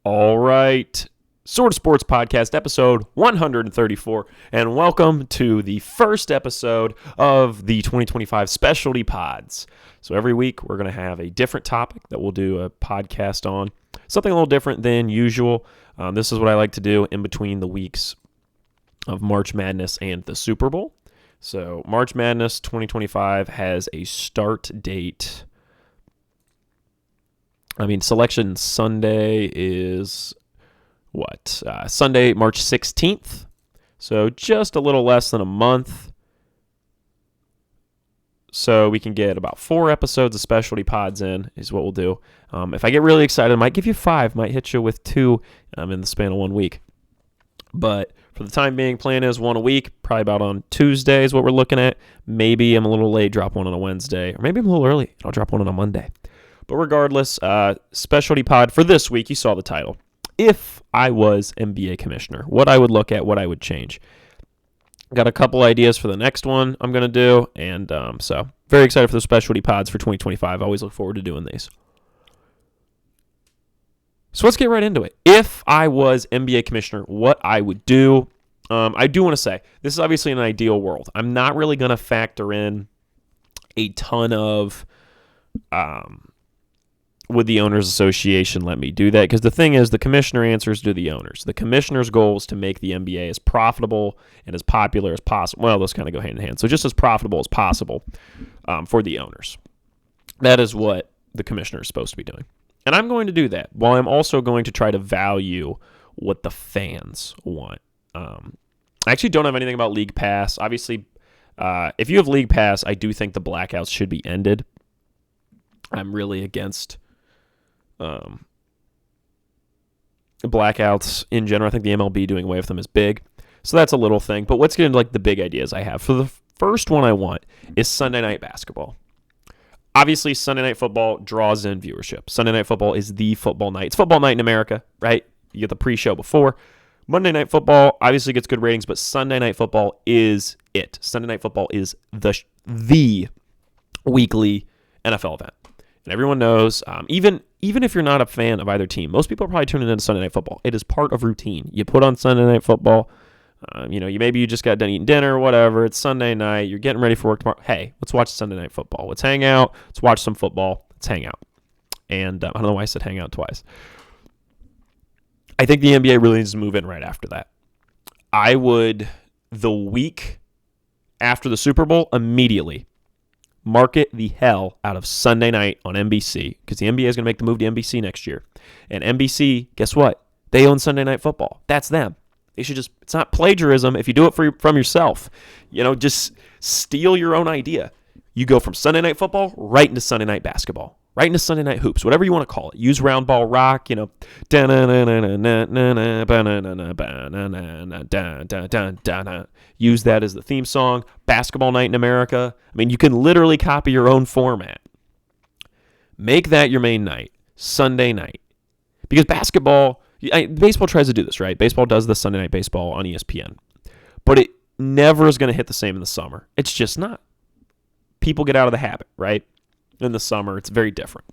All right. Sort of Sports Podcast, episode 134, and welcome to the first episode of the 2025 Specialty Pods. So every week we're going to have a different topic that we'll do a podcast on, something a little different than usual. This is what I like to do in between the weeks of March Madness and the Super Bowl. So March Madness 2025 has a start date. Selection Sunday is Sunday, March 16th. So just a little less than a month. So we can get about 4 episodes of Specialty Pods in is what we'll do. If I get really excited, I might give you 5. Might hit you with 2 in the span of 1 week. But for the time being, plan is 1 a week. Probably about on Tuesday is what we're looking at. Maybe I'm a little late, drop one on a Wednesday. Or maybe I'm a little early, and I'll drop one on a Monday. But regardless, Specialty Pod for this week, you saw the title. If I was NBA commissioner, what I would look at, what I would change. Got a couple ideas for the next one I'm going to do, and so very excited for the Specialty Pods for 2025. I always look forward to doing these. So let's get right into it. If I was NBA commissioner, what I would do, I do want to say, this is obviously an ideal world. I'm not really going to factor in a ton of... would the Owners Association let me do that? Because the thing is, the commissioner answers to the owners. The commissioner's goal is to make the NBA as profitable and as popular as possible. Well, those kind of go hand in hand. So just as profitable as possible for the owners. That is what the commissioner is supposed to be doing. And I'm going to do that, while I'm also going to try to value what the fans want. I actually don't have anything about League Pass. Obviously, if you have League Pass, I do think the blackouts should be ended. I'm really against... blackouts in general. I think the MLB doing away with them is big. So that's a little thing. But let's get into the big ideas I have. For the first one I want is Sunday Night Basketball. Obviously, Sunday Night Football draws in viewership. Sunday Night Football is the football night. It's football night in America, right? You get the pre-show before. Monday Night Football obviously gets good ratings, but Sunday Night Football is it. Sunday Night Football is the weekly NFL event. And everyone knows, even if you're not a fan of either team, most people are probably tuning into Sunday Night Football. It is part of routine. You put on Sunday Night Football. You just got done eating dinner, whatever. It's Sunday night. You're getting ready for work tomorrow. Hey, let's watch Sunday Night Football. Let's hang out. Let's watch some football. Let's hang out. And I don't know why I said hang out twice. I think the NBA really needs to move in right after that. I would, the week after the Super Bowl, immediately market the hell out of Sunday night on NBC, because the NBA is going to make the move to NBC next year. And NBC, guess what? They own Sunday Night Football. That's them. They should just, it's not plagiarism if you do it from yourself. Just steal your own idea. You go from Sunday Night Football right into Sunday Night Basketball, right into Sunday Night Hoops, whatever you want to call it. Use Round Ball Rock, use that as the theme song. Basketball Night in America. You can literally copy your own format. Make that your main night, Sunday night. Because baseball tries to do this, right? Baseball does the Sunday Night Baseball on ESPN. But it never is going to hit the same in the summer. It's just not. People get out of the habit, right? In the summer, it's very different.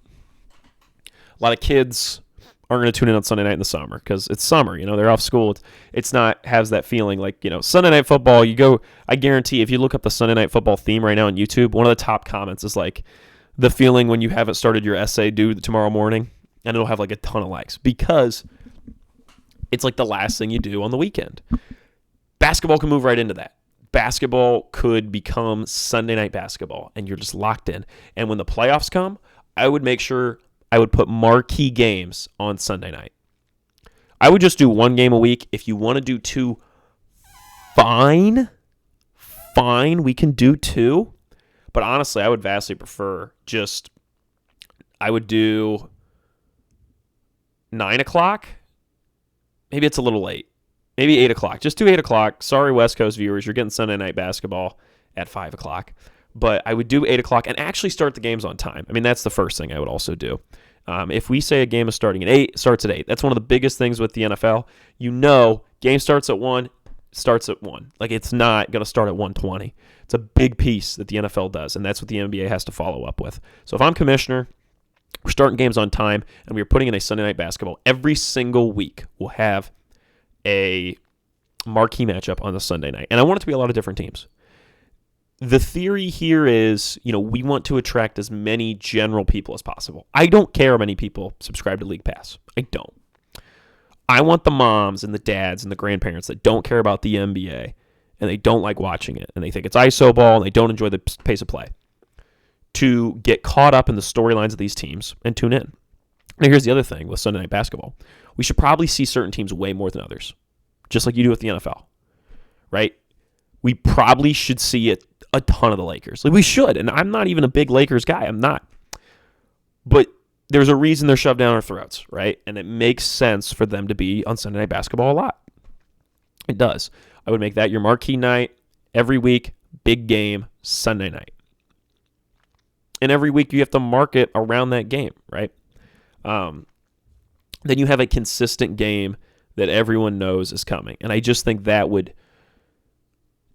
A lot of kids aren't going to tune in on Sunday night in the summer because it's summer. They're off school. It's not has that feeling like, Sunday Night Football. You go, I guarantee if you look up the Sunday Night Football theme right now on YouTube, one of the top comments is like the feeling when you haven't started your essay due tomorrow morning, and it'll have like a ton of likes because it's like the last thing you do on the weekend. Basketball can move right into that. Basketball could become Sunday Night Basketball, and you're just locked in. And when the playoffs come, I would make sure I would put marquee games on Sunday night. I would just do 1 game a week. If you want to do 2, fine, we can do 2. But honestly, I would vastly prefer I would do 9 o'clock. Maybe it's a little late. Maybe 8 o'clock. Just do 8 o'clock. Sorry, West Coast viewers. You're getting Sunday Night Basketball at 5 o'clock. But I would do 8 o'clock and actually start the games on time. That's the first thing I would also do. If we say a game is starting at 8, it starts at 8. That's one of the biggest things with the NFL. Game starts at 1, starts at 1. Like, it's not going to start at 1:20. It's a big piece that the NFL does, and that's what the NBA has to follow up with. So if I'm commissioner, We're starting games on time, and we're putting in a Sunday night basketball. Every single week we'll have a marquee matchup on the Sunday night. And I want it to be a lot of different teams. The theory here is, we want to attract as many general people as possible. I don't care how many people subscribe to League Pass. I don't. I want the moms and the dads and the grandparents that don't care about the NBA and they don't like watching it and they think it's iso ball and they don't enjoy the pace of play to get caught up in the storylines of these teams and tune in. Now, here's the other thing with Sunday Night Basketball. We should probably see certain teams way more than others, just like you do with the NFL, right? We probably should see it a ton of the Lakers. Like we should, and I'm not even a big Lakers guy. I'm not. But there's a reason they're shoved down our throats, right? And it makes sense for them to be on Sunday Night Basketball a lot. It does. I would make that your marquee night every week, big game, Sunday night. And every week you have to market around that game, right? Then you have a consistent game that everyone knows is coming. And I just think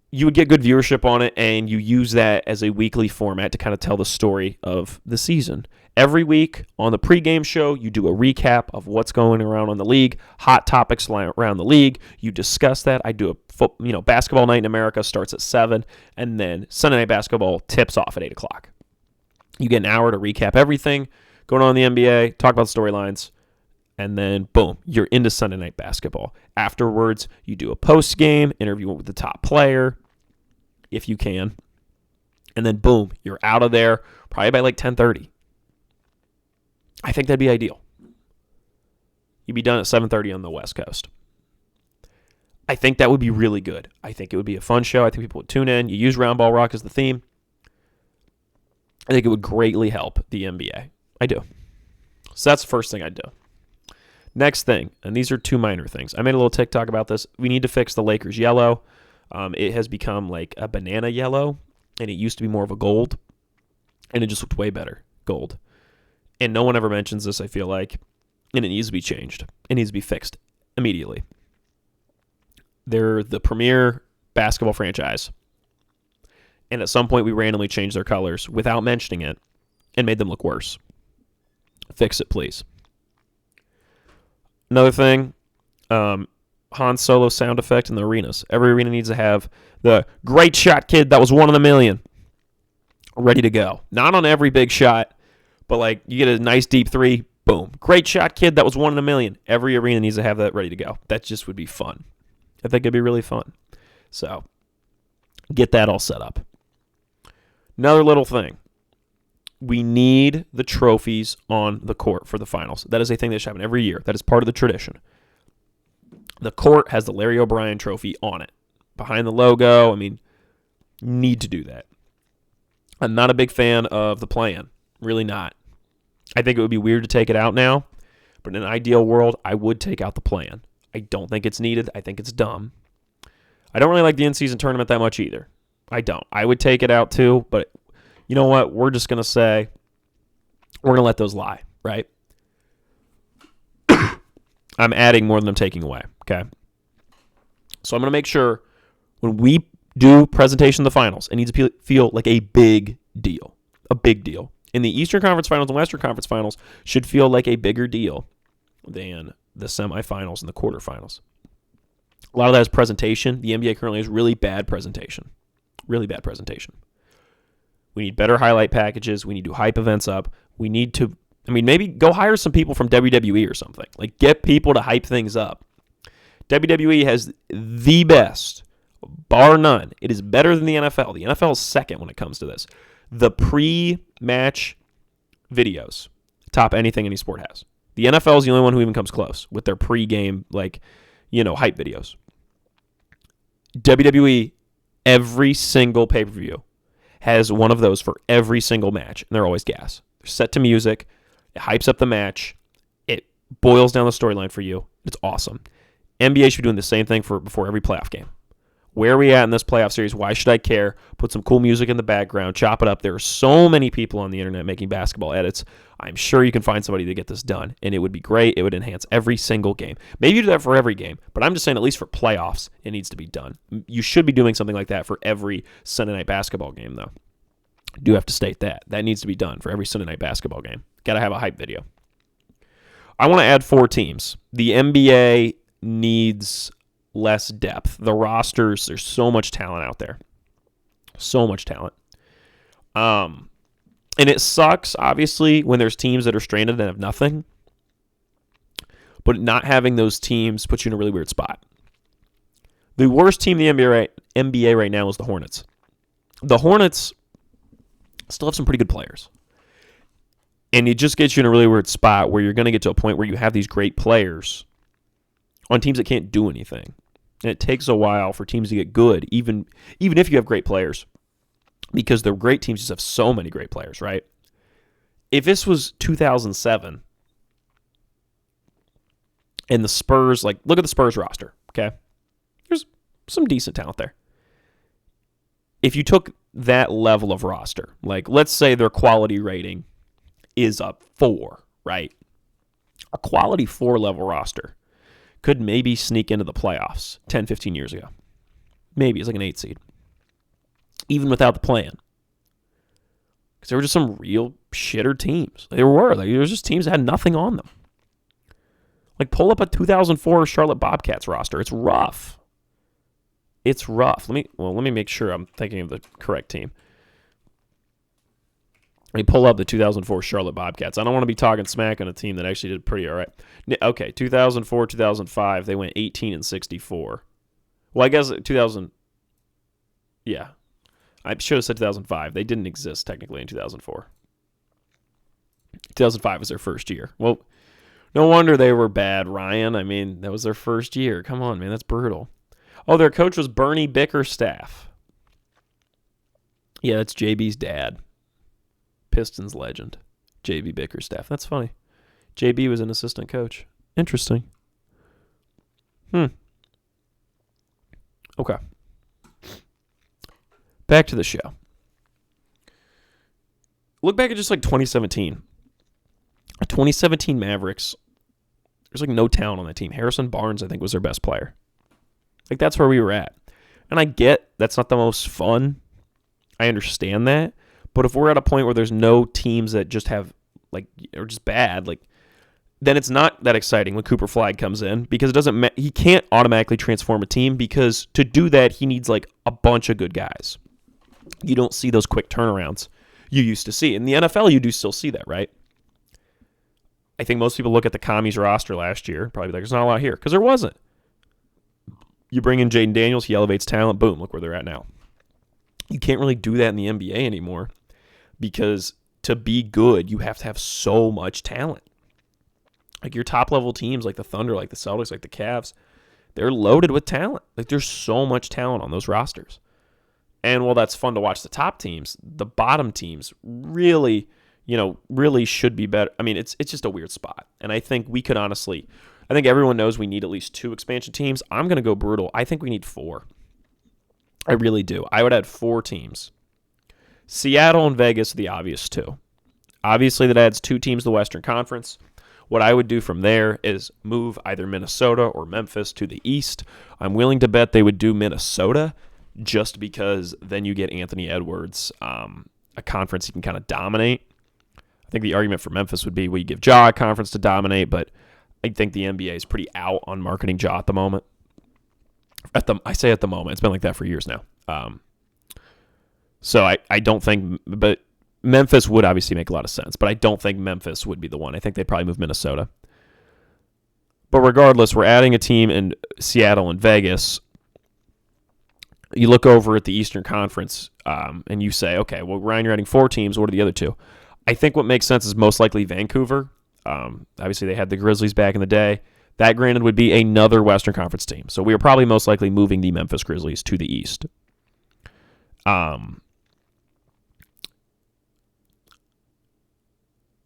you would get good viewership on it, and you use that as a weekly format to kind of tell the story of the season. Every week on the pregame show, you do a recap of what's going around on the league, hot topics around the league. You discuss that. I do a basketball night in America starts at 7, and then Sunday Night Basketball tips off at 8 o'clock. You get an hour to recap everything going on in the NBA, talk about the storylines, and then, boom, you're into Sunday Night Basketball. Afterwards, you do a post-game interview with the top player, if you can. And then, boom, you're out of there probably by like 10:30. I think that'd be ideal. You'd be done at 7:30 on the West Coast. I think that would be really good. I think it would be a fun show. I think people would tune in. You use Round Ball Rock as the theme. I think it would greatly help the NBA. I do. So that's the first thing I'd do. Next thing, and these are two minor things. I made a little TikTok about this. We need to fix the Lakers yellow. It has become like a banana yellow, and it used to be more of a gold, and it just looked way better, gold. And no one ever mentions this, I feel like, and it needs to be changed. It needs to be fixed immediately. They're the premier basketball franchise, and at some point we randomly changed their colors without mentioning it and made them look worse. Fix it, please. Another thing, Han Solo sound effect in the arenas. Every arena needs to have the great shot, kid, that was one in a million, ready to go. Not on every big shot, but like you get a nice deep three, boom. Great shot, kid, that was one in a million. Every arena needs to have that ready to go. That just would be fun. I think it'd be really fun. So get that all set up. Another little thing. We need the trophies on the court for the finals. That is a thing that should happen every year. That is part of the tradition. The court has the Larry O'Brien trophy on it. Behind the logo, need to do that. I'm not a big fan of the play-in. Really not. I think it would be weird to take it out now, but in an ideal world, I would take out the play-in. I don't think it's needed. I think it's dumb. I don't really like the in-season tournament that much either. I don't. I would take it out too, but you know what? We're just going to say we're going to let those lie, right? I'm adding more than I'm taking away, okay? So I'm going to make sure when we do presentation of the finals, it needs to feel like a big deal. A big deal. In the Eastern Conference Finals and Western Conference Finals should feel like a bigger deal than the semifinals and the quarterfinals. A lot of that is presentation. The NBA currently has really bad presentation. Really bad presentation. We need better highlight packages. We need to hype events up. We need to, maybe go hire some people from WWE or something. Like, get people to hype things up. WWE has the best, bar none. It is better than the NFL. The NFL is second when it comes to this. The pre-match videos top anything any sport has. The NFL is the only one who even comes close with their pre-game, hype videos. WWE, every single pay-per-view has one of those for every single match, and they're always gas. They're set to music. It hypes up the match. It boils down the storyline for you. It's awesome. NBA should be doing the same thing before every playoff game. Where are we at in this playoff series? Why should I care? Put some cool music in the background. Chop it up. There are so many people on the internet making basketball edits. I'm sure you can find somebody to get this done, and it would be great. It would enhance every single game. Maybe you do that for every game, but I'm just saying at least for playoffs, it needs to be done. You should be doing something like that for every Sunday night basketball game, though. I do have to state that. That needs to be done for every Sunday night basketball game. Got to have a hype video. I want to add 4 teams. The NBA needs less depth. The rosters, there's so much talent out there. So much talent. And it sucks, obviously, when there's teams that are stranded and have nothing. But not having those teams puts you in a really weird spot. The worst team in the NBA right now is the Hornets. The Hornets still have some pretty good players. And it just gets you in a really weird spot where you're going to get to a point where you have these great players on teams that can't do anything. And it takes a while for teams to get good, even if you have great players. Because the great teams just have so many great players, right? If this was 2007 and the Spurs, like, look at the Spurs roster, okay? There's some decent talent there. If you took that level of roster, like, let's say their quality rating is a 4, right? A quality 4 level roster could maybe sneak into the playoffs 10, 15 years ago. Maybe it's like an 8 seed. Even without the plan. Because there were just some real shitter teams. There were just teams that had nothing on them. Like, pull up a 2004 Charlotte Bobcats roster. It's rough. It's rough. Let me make sure I'm thinking of the correct team. Let me pull up the 2004 Charlotte Bobcats. I don't want to be talking smack on a team that actually did pretty all right. Okay, 2004, 2005, they went 18-64. Well, I guess 2000. Yeah, I should have said 2005. They didn't exist technically in 2004. 2005 was their first year. Well, no wonder they were bad, Ryan. I mean, that was their first year. Come on, man, that's brutal. Oh, their coach was Bernie Bickerstaff. Yeah, that's JB's dad. Pistons legend, JB Bickerstaff. That's funny. JB was an assistant coach. Interesting. Okay. Back to the show. Look back at just like 2017. 2017 Mavericks, there's like no talent on that team. Harrison Barnes, I think, was their best player. Like, that's where we were at. And I get that's not the most fun. I understand that. But if we're at a point where there's no teams that just have, like, or just bad, like, then it's not that exciting when Cooper Flagg comes in, because it doesn't he can't automatically transform a team, because to do that, he needs, like, a bunch of good guys. You don't see those quick turnarounds you used to see. In the NFL, you do still see that, right? I think most people look at the Commies roster last year, probably like, there's not a lot here, because there wasn't. You bring in Jaden Daniels, he elevates talent, boom, look where they're at now. You can't really do that in the NBA anymore, because to be good, you have to have so much talent. Like, your top-level teams, like the Thunder, like the Celtics, like the Cavs, they're loaded with talent. Like, there's so much talent on those rosters. And while that's fun to watch the top teams, the bottom teams really, really should be better. I mean, it's just a weird spot. And I think we could honestly, I think everyone knows we need at least 2 expansion teams. I'm going to go brutal. I think we need 4. I really do. I would add 4 teams. Seattle and Vegas are the obvious 2. Obviously, that adds 2 teams to the Western Conference. What I would do from there is move either Minnesota or Memphis to the East. I'm willing to bet they would do Minnesota, just because then you get Anthony Edwards, a conference he can kind of dominate. I think the argument for Memphis would be, well, you give Ja a conference to dominate, but I think the NBA is pretty out on marketing Ja at the moment. I say at the moment. It's been like that for years now. So I don't think, but Memphis would obviously make a lot of sense, but I don't think Memphis would be the one. I think they'd probably move Minnesota. But regardless, we're adding a team in Seattle and Vegas. You look over at the Eastern Conference and you say, okay, well, Ryan, you're adding 4 teams. What are the other 2? I think what makes sense is most likely Vancouver. Obviously, they had the Grizzlies back in the day. That, granted, would be another Western Conference team. So we are probably most likely moving the Memphis Grizzlies to the East.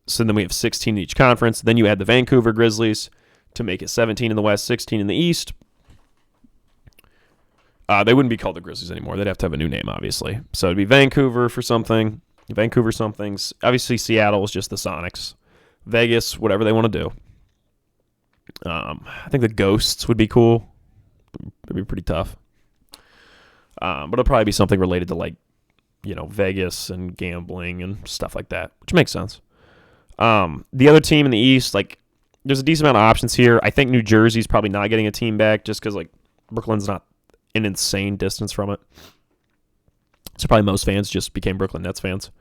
So then we have 16 in each conference. Then you add the Vancouver Grizzlies to make it 17 in the West, 16 in the East. They wouldn't be called the Grizzlies anymore. They'd have to have a new name, obviously. So it'd be Vancouver for something. Vancouver somethings. Obviously, Seattle is just the Sonics. Vegas, whatever they want to do. I think the Ghosts would be cool. It'd be pretty tough. But it'll probably be something related to, like, Vegas and gambling and stuff like that, which makes sense. The other team in the East, like, there's a decent amount of options here. I think New Jersey's probably not getting a team back just because, like, Brooklyn's not an insane distance from it. So probably most fans just became Brooklyn Nets fans.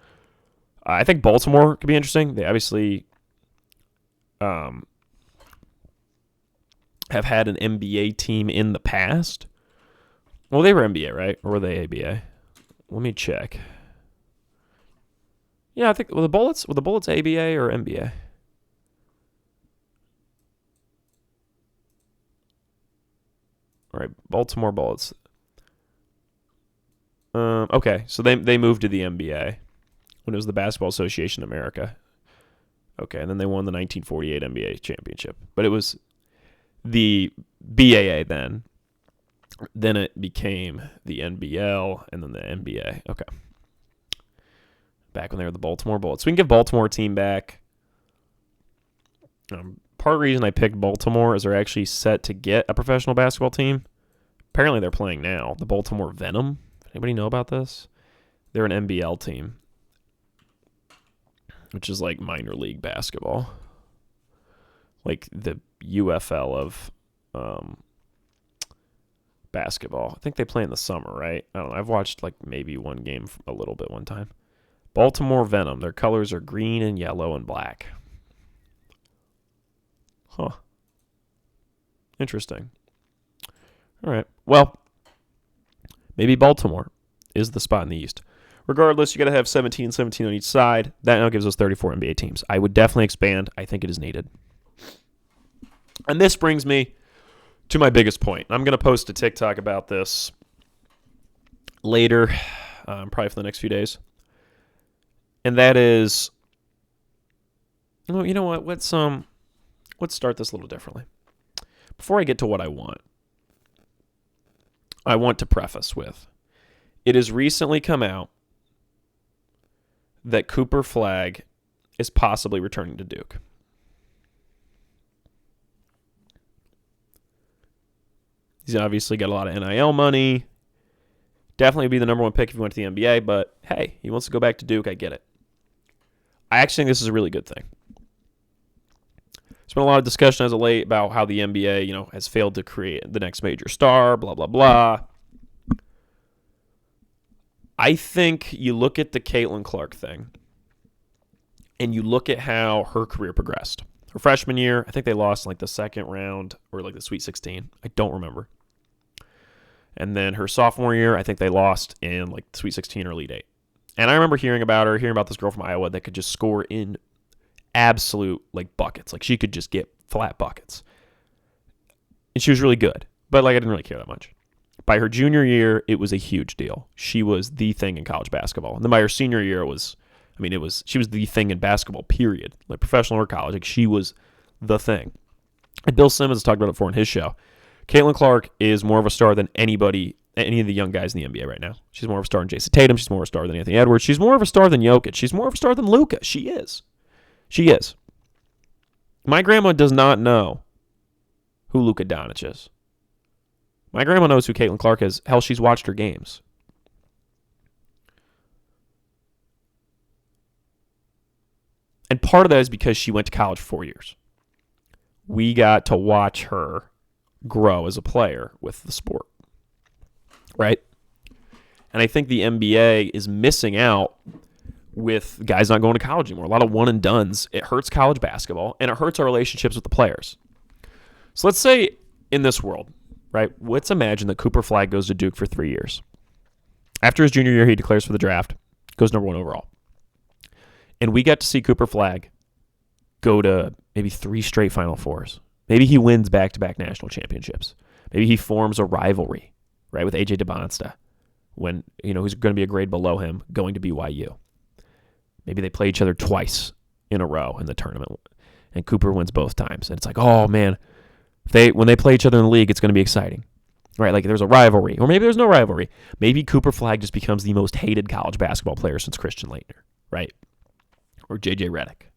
I think Baltimore could be interesting. They obviously have had an NBA team in the past. Well, they were NBA, right? Or were they ABA? Let me check. Yeah, I think were the Bullets ABA or NBA? All right, Baltimore Bullets. Okay, so they moved to the NBA when it was the Basketball Association of America. Okay, and then they won the 1948 NBA championship. But it was the BAA then. Then it became the NBL and then the NBA. Okay. Back when they were the Baltimore Bullets. So we can give Baltimore a team back. Part of the reason I picked Baltimore is they're actually set to get a professional basketball team. Apparently they're playing now. The Baltimore Venom. Anybody know about this? They're an NBL team, which is like minor league basketball. Like the UFL of basketball. I think they play in the summer, right? I don't know. I've watched like maybe one game a little bit one time. Baltimore Venom. Their colors are green and yellow and black. Huh. Interesting. All right. Well, maybe Baltimore is the spot in the East. Regardless, you got to have 17 on each side. That now gives us 34 NBA teams. I would definitely expand. I think it is needed. And this brings me to my biggest point. I'm going to post a TikTok about this later, probably for the next few days. And that is, you know what? Let's start this a little differently. Before I get to what I want to preface with, it has recently come out that Cooper Flagg is possibly returning to Duke. He's obviously got a lot of NIL money. Definitely be the number one pick if he went to the NBA, but hey, he wants to go back to Duke. I get it. I actually think this is a really good thing. There's been a lot of discussion as of late about how the NBA, has failed to create the next major star, blah, blah, blah. I think you look at the Caitlin Clark thing, and you look at how her career progressed. Her freshman year, I think they lost in like the second round or like the Sweet 16. I don't remember. And then her sophomore year, I think they lost in like the Sweet 16 or Elite 8. And I remember hearing about this girl from Iowa that could just score in absolute like buckets. Like she could just get flat buckets. And she was really good. But like I didn't really care that much. By her junior year, it was a huge deal. She was the thing in college basketball. And then by her senior year, she was the thing in basketball, period. Like professional or college. Like she was the thing. And Bill Simmons has talked about it before in his show. Caitlin Clark is more of a star than any of the young guys in the NBA right now. She's more of a star than Jason Tatum. She's more of a star than Anthony Edwards. She's more of a star than Jokic. She's more of a star than Luka. She is. My grandma does not know who Luka Doncic is. My grandma knows who Caitlin Clark is. Hell, she's watched her games. And part of that is because she went to college for 4 years. We got to watch her grow as a player with the sport. Right? And I think the NBA is missing out with guys not going to college anymore. A lot of one and dones. It hurts college basketball, and it hurts our relationships with the players. So let's say in this world, right, let's imagine that Cooper Flagg goes to Duke for 3 years. After his junior year, he declares for the draft, goes number 1 overall. And we got to see Cooper Flagg go to maybe 3 straight Final Fours. Maybe he wins back-to-back national championships. Maybe he forms a rivalry, right, with A.J. DeBonsta when, who's going to be a grade below him going to BYU. Maybe they play each other twice in a row in the tournament, and Cooper wins both times. And it's like, oh, man, when they play each other in the league, it's going to be exciting. Right, like there's a rivalry. Or maybe there's no rivalry. Maybe Cooper Flagg just becomes the most hated college basketball player since Christian Laettner, right? Or J.J. Redick.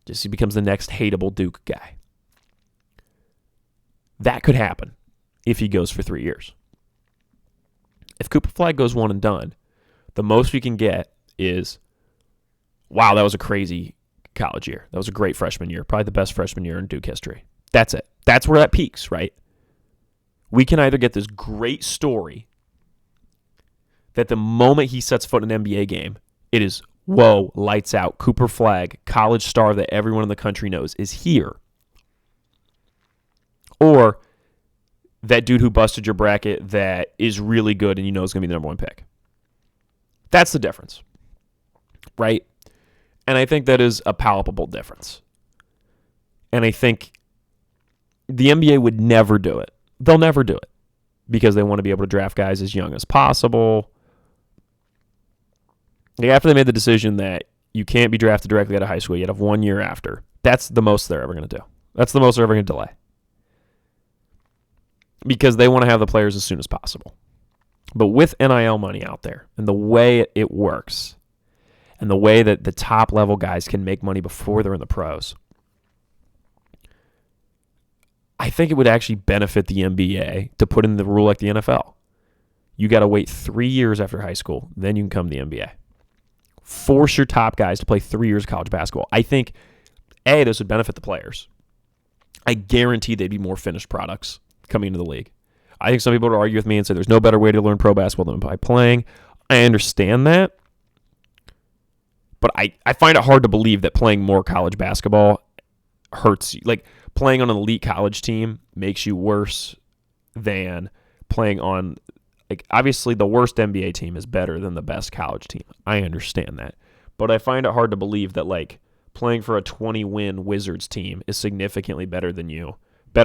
Just he becomes the next hateable Duke guy. That could happen if he goes for 3 years. If Cooper Flagg goes one and done, the most we can get is, wow, that was a crazy college year. That was a great freshman year, probably the best freshman year in Duke history. That's it. That's where that peaks, right? We can either get this great story that the moment he sets foot in an NBA game, it is, whoa, lights out, Cooper Flagg, college star that everyone in the country knows is here. Or that dude who busted your bracket that is really good and you know is going to be the number one pick. That's the difference, right? And I think that is a palpable difference. And I think the NBA would never do it. They'll never do it because they want to be able to draft guys as young as possible. Like after they made the decision that you can't be drafted directly out of high school, you have 1 year after, that's the most they're ever going to do. That's the most they're ever going to delay. Because they want to have the players as soon as possible. But with NIL money out there and the way it works and the way that the top level guys can make money before they're in the pros, I think it would actually benefit the NBA to put in the rule like the NFL. You got to wait 3 years after high school, then you can come to the NBA. Force your top guys to play 3 years of college basketball. I think, A, this would benefit the players. I guarantee they'd be more finished products coming into the league. I think some people would argue with me and say there's no better way to learn pro basketball than by playing. I understand that. But I find it hard to believe that playing more college basketball hurts you. Like, playing on an elite college team makes you worse than playing on, like, obviously the worst NBA team is better than the best college team. I understand that. But I find it hard to believe that, like, playing for a 20-win Wizards team is significantly better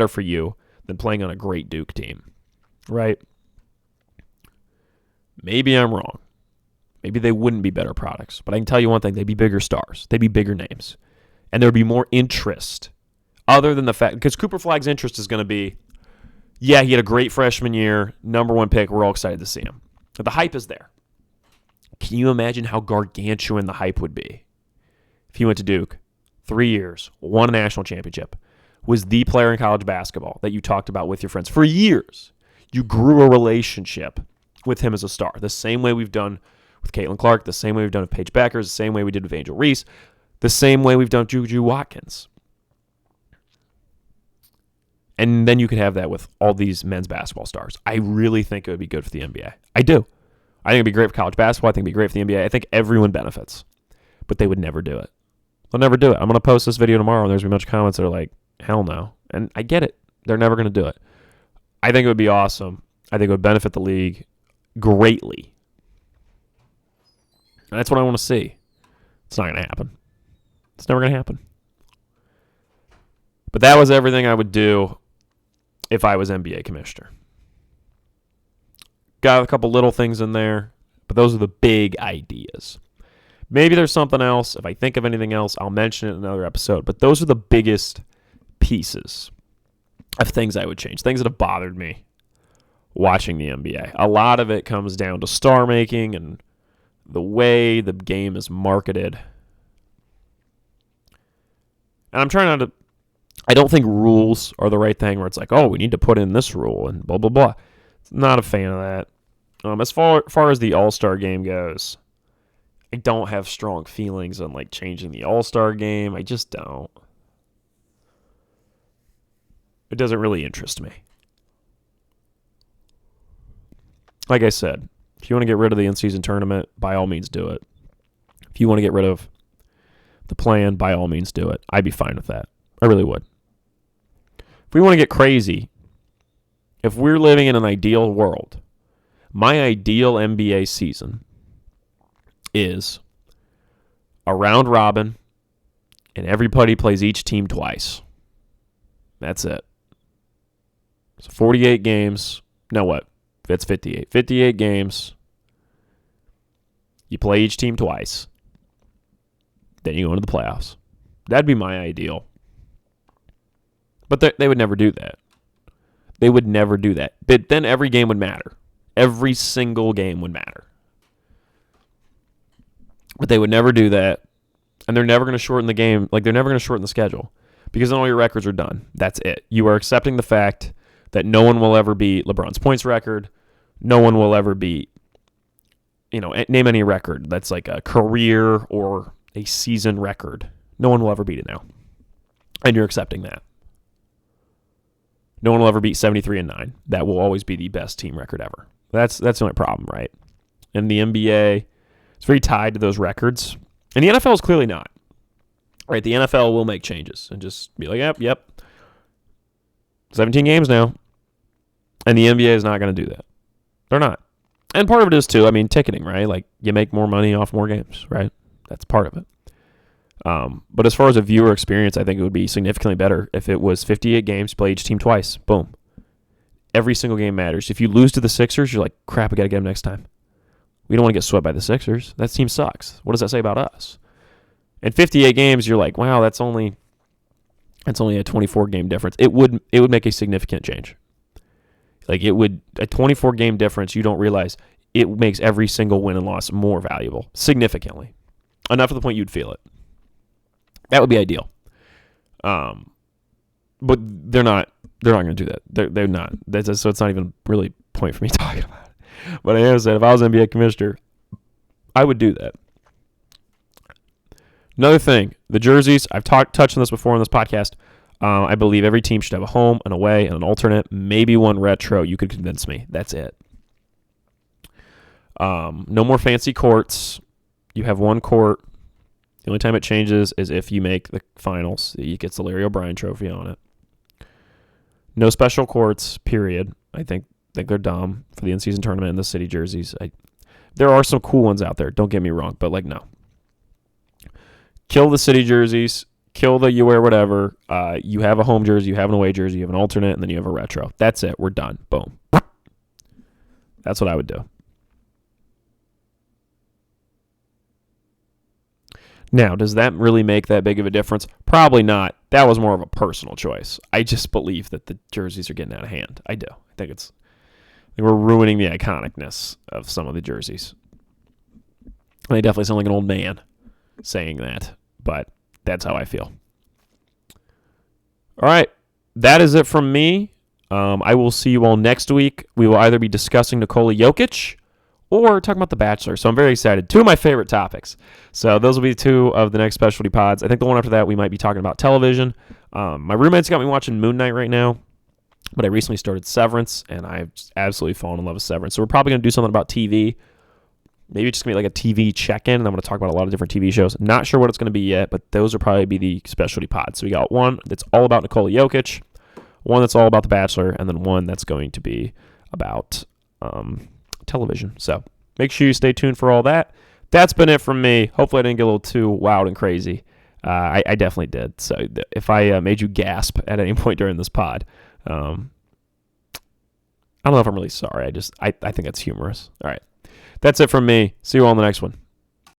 for you than playing on a great Duke team, right? Maybe I'm wrong. Maybe they wouldn't be better products. But I can tell you one thing, they'd be bigger stars. They'd be bigger names. And there would be more interest other than the fact, because Cooper Flagg's interest is going to be, yeah, he had a great freshman year, number one pick, we're all excited to see him. But the hype is there. Can you imagine how gargantuan the hype would be if he went to Duke, 3 years, won a national championship, was the player in college basketball that you talked about with your friends for years? You grew a relationship with him as a star, the same way we've done with Caitlin Clark, the same way we've done with Paige Beckers, the same way we did with Angel Reese, the same way we've done with Juju Watkins. And then you could have that with all these men's basketball stars. I really think it would be good for the NBA. I do. I think it would be great for college basketball. I think it would be great for the NBA. I think everyone benefits. But they would never do it. They'll never do it. I'm going to post this video tomorrow, and there's going to be a bunch of comments that are like, hell no. And I get it. They're never going to do it. I think it would be awesome. I think it would benefit the league greatly. And that's what I want to see. It's not going to happen. It's never going to happen. But that was everything I would do if I was NBA commissioner. Got a couple little things in there, but those are the big ideas. Maybe there's something else. If I think of anything else, I'll mention it in another episode. But those are the biggest pieces of things I would change, things that have bothered me watching the NBA. A lot of it comes down to star making and the way the game is marketed. And I'm trying not to, I don't think rules are the right thing where it's like, oh, we need to put in this rule and blah, blah, blah. Not a fan of that. As far as the All-Star game goes, I don't have strong feelings on like changing the All-Star game. I just don't. It doesn't really interest me. Like I said, if you want to get rid of the in-season tournament, by all means do it. If you want to get rid of the plan, by all means do it. I'd be fine with that. I really would. If we want to get crazy, if we're living in an ideal world, my ideal NBA season is a round robin and everybody plays each team twice. That's it. So 48 games. No, what? That's 58. 58 games. You play each team twice. Then you go into the playoffs. That'd be my ideal. But they would never do that. They would never do that. But then every game would matter. Every single game would matter. But they would never do that. And they're never going to shorten the game. Like, they're never going to shorten the schedule. Because then all your records are done. That's it. You are accepting the fact that no one will ever beat LeBron's points record. No one will ever beat, name any record that's like a career or a season record. No one will ever beat it now. And you're accepting that. No one will ever beat 73-9. That will always be the best team record ever. That's the only problem, right? And the NBA is very tied to those records. And the NFL is clearly not. Right? The NFL will make changes and just be like, yep. 17 games now. And the NBA is not going to do that. They're not. And part of it is, too, ticketing, right? Like, you make more money off more games, right? That's part of it. But as far as a viewer experience, I think it would be significantly better if it was 58 games, play each team twice. Boom. Every single game matters. If you lose to the Sixers, you're like, crap, we got to get them next time. We don't want to get swept by the Sixers. That team sucks. What does that say about us? And 58 games, you're like, wow, that's only a 24-game difference. It would make a significant change. Like, it would, a 24-game difference, you don't realize it makes every single win and loss more valuable, significantly. Enough to the point you'd feel it. That would be ideal. But they're not going to do that. They're not. So it's not even really a point for me talking about it. But I am saying, if I was NBA commissioner, I would do that. Another thing, the jerseys, I've touched on this before on this podcast. I believe every team should have a home, an away, and an alternate. Maybe one retro. You could convince me. That's it. No more fancy courts. You have one court. The only time it changes is if you make the finals. It gets the Larry O'Brien trophy on it. No special courts, period. I think they're dumb for the in-season tournament and the city jerseys. There are some cool ones out there. Don't get me wrong, but no. Kill the city jerseys. Kill the you wear whatever. You have a home jersey, you have an away jersey, you have an alternate, and then you have a retro. That's it. We're done. Boom. That's what I would do. Now, does that really make that big of a difference? Probably not. That was more of a personal choice. I just believe that the jerseys are getting out of hand. I do. I think we're ruining the iconicness of some of the jerseys. They definitely sound like an old man saying that, but that's how I feel. All right. That is it from me. I will see you all next week. We will either be discussing Nikola Jokic or talking about The Bachelor. So I'm very excited. Two of my favorite topics. So those will be two of the next specialty pods. I think the one after that we might be talking about television. My roommate's got me watching Moon Knight right now, but I recently started Severance, and I've just absolutely fallen in love with Severance. So we're probably going to do something about TV. Maybe it's just going to be like a TV check-in, and I'm going to talk about a lot of different TV shows. Not sure what it's going to be yet, but those will probably be the specialty pods. So we got one that's all about Nikola Jokic, one that's all about The Bachelor, and then one that's going to be about television. So make sure you stay tuned for all that. That's been it from me. Hopefully I didn't get a little too wild and crazy. I definitely did. So if I made you gasp at any point during this pod, I don't know if I'm really sorry. I think it's humorous. All right. That's it from me. See you all in the next one.